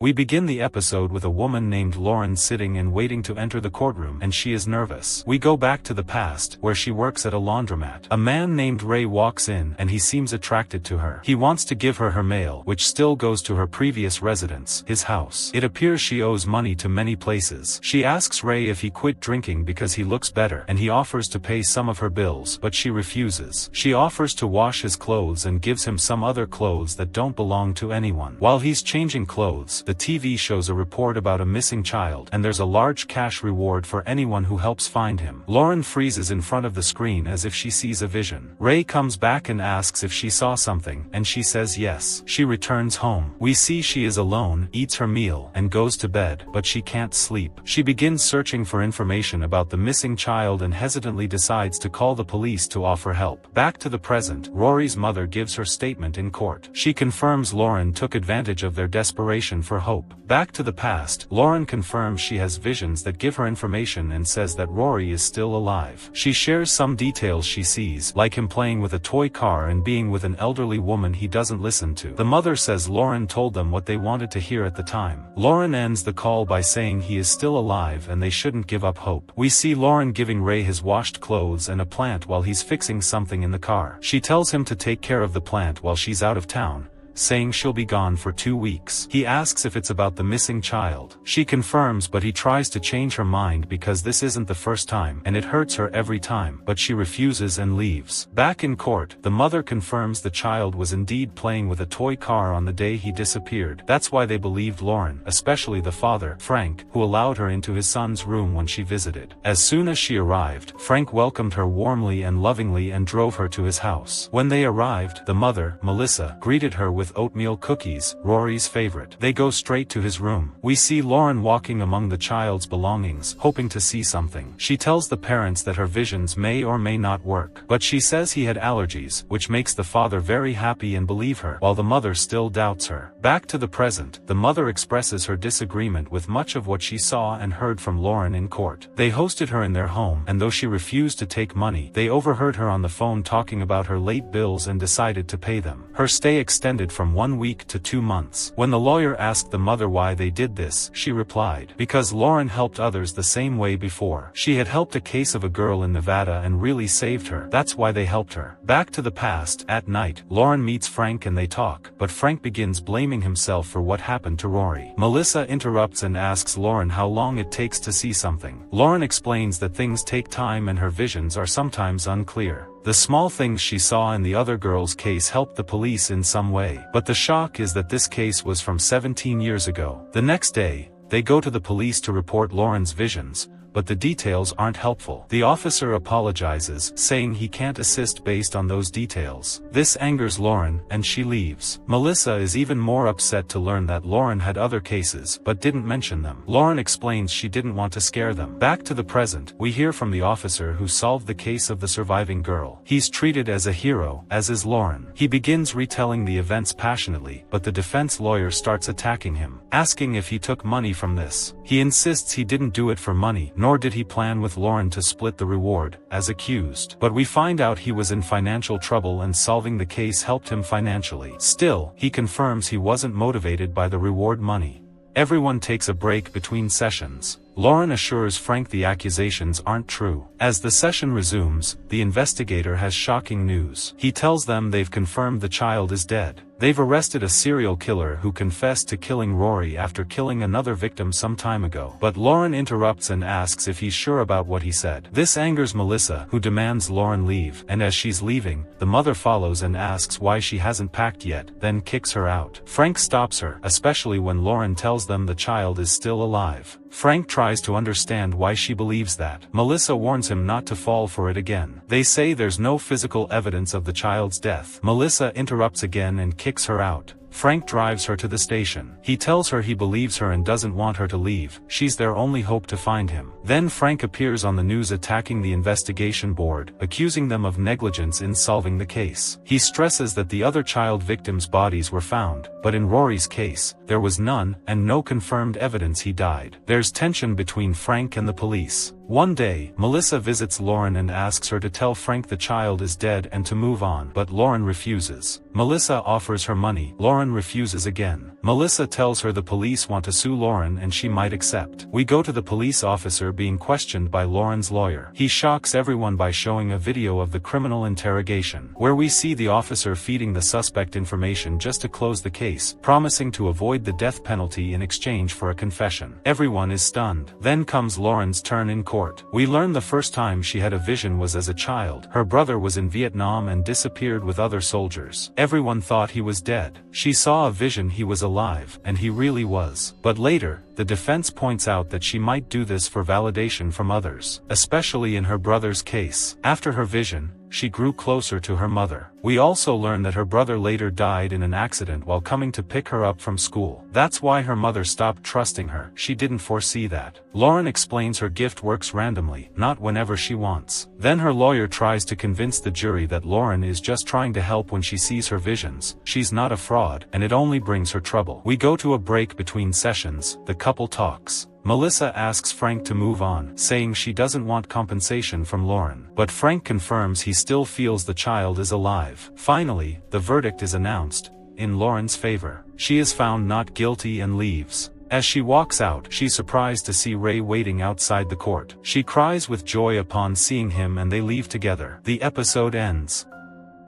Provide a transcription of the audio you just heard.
We begin the episode with a woman named Lauren sitting and waiting to enter the courtroom, and she is nervous. We go back to the past, where she works at a laundromat. A man named Ray walks in, and he seems attracted to her. He wants to give her her mail, which still goes to her previous residence, his house. It appears she owes money to many places. She asks Ray if he quit drinking because he looks better, and he offers to pay some of her bills, but she refuses. She offers to wash his clothes and gives him some other clothes that don't belong to anyone. While he's changing clothes, the TV shows a report about a missing child, and there's a large cash reward for anyone who helps find him. Lauren freezes in front of the screen as if she sees a vision. Ray comes back and asks if she saw something, and she says yes. She returns home. We see she is alone, eats her meal, and goes to bed, but she can't sleep. She begins searching for information about the missing child and hesitantly decides to call the police to offer help. Back to the present, Rory's mother gives her statement in court. She confirms Lauren took advantage of their desperation for hope. Back to the past, Lauren confirms she has visions that give her information and says that Rory is still alive. She shares some details she sees, like him playing with a toy car and being with an elderly woman he doesn't listen to. The mother says Lauren told them what they wanted to hear at the time. Lauren ends the call by saying he is still alive and they shouldn't give up hope. We see Lauren giving Ray his washed clothes and a plant while he's fixing something in the car. She tells him to take care of the plant while she's out of town, saying she'll be gone for 2 weeks. He asks if it's about the missing child. She confirms, but he tries to change her mind because this isn't the first time, and it hurts her every time, but she refuses and leaves. Back in court, the mother confirms the child was indeed playing with a toy car on the day he disappeared. That's why they believed Lauren, especially the father, Frank, who allowed her into his son's room when she visited. As soon as she arrived, Frank welcomed her warmly and lovingly and drove her to his house. When they arrived, the mother, Melissa, greeted her with oatmeal cookies, Rory's favorite. They go straight to his room. We see Lauren walking among the child's belongings, hoping to see something. She tells the parents that her visions may or may not work, but she says he had allergies, which makes the father very happy and believe her, while the mother still doubts her. Back to the present, the mother expresses her disagreement with much of what she saw and heard from Lauren in court. They hosted her in their home, and though she refused to take money, they overheard her on the phone talking about her late bills and decided to pay them. Her stay extended from 1 week to 2 months. When the lawyer asked the mother why they did this, she replied, because Lauren helped others the same way before. She had helped a case of a girl in Nevada and really saved her. That's why they helped her. Back to the past, at night, Lauren meets Frank and they talk, but Frank begins blaming himself for what happened to Rory. Melissa interrupts and asks Lauren how long it takes to see something. Lauren explains that things take time and her visions are sometimes unclear. The small things she saw in the other girl's case helped the police in some way, but the shock is that this case was from 17 years ago. The next day, they go to the police to report Lauren's visions, but the details aren't helpful. The officer apologizes, saying he can't assist based on those details. This angers Lauren, and she leaves. Melissa is even more upset to learn that Lauren had other cases, but didn't mention them. Lauren explains she didn't want to scare them. Back to the present, we hear from the officer who solved the case of the surviving girl. He's treated as a hero, as is Lauren. He begins retelling the events passionately, but the defense lawyer starts attacking him, asking if he took money from this. He insists he didn't do it for money, nor did he plan with Lauren to split the reward, as accused. But we find out he was in financial trouble and solving the case helped him financially. Still, he confirms he wasn't motivated by the reward money. Everyone takes a break between sessions. Lauren assures Frank the accusations aren't true. As the session resumes, the investigator has shocking news. He tells them they've confirmed the child is dead. They've arrested a serial killer who confessed to killing Rory after killing another victim some time ago. But Lauren interrupts and asks if he's sure about what he said. This angers Melissa, who demands Lauren leave, and as she's leaving, the mother follows and asks why she hasn't packed yet, then kicks her out. Frank stops her, especially when Lauren tells them the child is still alive. Frank tries to understand why she believes that. Melissa warns him not to fall for it again. They say there's no physical evidence of the child's death. Melissa interrupts again and kicks her out. Frank drives her to the station. He tells her he believes her and doesn't want her to leave. She's their only hope to find him. Then Frank appears on the news attacking the investigation board, accusing them of negligence in solving the case. He stresses that the other child victims' bodies were found, but in Rory's case, there was none, and no confirmed evidence he died. There's tension between Frank and the police. One day, Melissa visits Lauren and asks her to tell Frank the child is dead and to move on, but Lauren refuses. Melissa offers her money. Lauren refuses again. Melissa tells her the police want to sue Lauren and she might accept. We go to the police officer being questioned by Lauren's lawyer. He shocks everyone by showing a video of the criminal interrogation, where we see the officer feeding the suspect information just to close the case, promising to avoid the death penalty in exchange for a confession. Everyone is stunned. Then comes Lauren's turn in court. We learn the first time she had a vision was as a child. Her brother was in Vietnam and disappeared with other soldiers. Everyone thought he was dead. She saw a vision he was alive, and he really was. But later, the defense points out that she might do this for validation from others, especially in her brother's case. After her vision, she grew closer to her mother. We also learn that her brother later died in an accident while coming to pick her up from school. That's why her mother stopped trusting her. She didn't foresee that. Lauren explains her gift works randomly, not whenever she wants. Then her lawyer tries to convince the jury that Lauren is just trying to help when she sees her visions. She's not a fraud, and it only brings her trouble. We go to a break between sessions. The couple talks. Melissa asks Frank to move on, saying she doesn't want compensation from Lauren. But Frank confirms he still feels the child is alive. Finally, the verdict is announced, in Lauren's favor. She is found not guilty and leaves. As she walks out, she's surprised to see Ray waiting outside the court. She cries with joy upon seeing him and they leave together. The episode ends.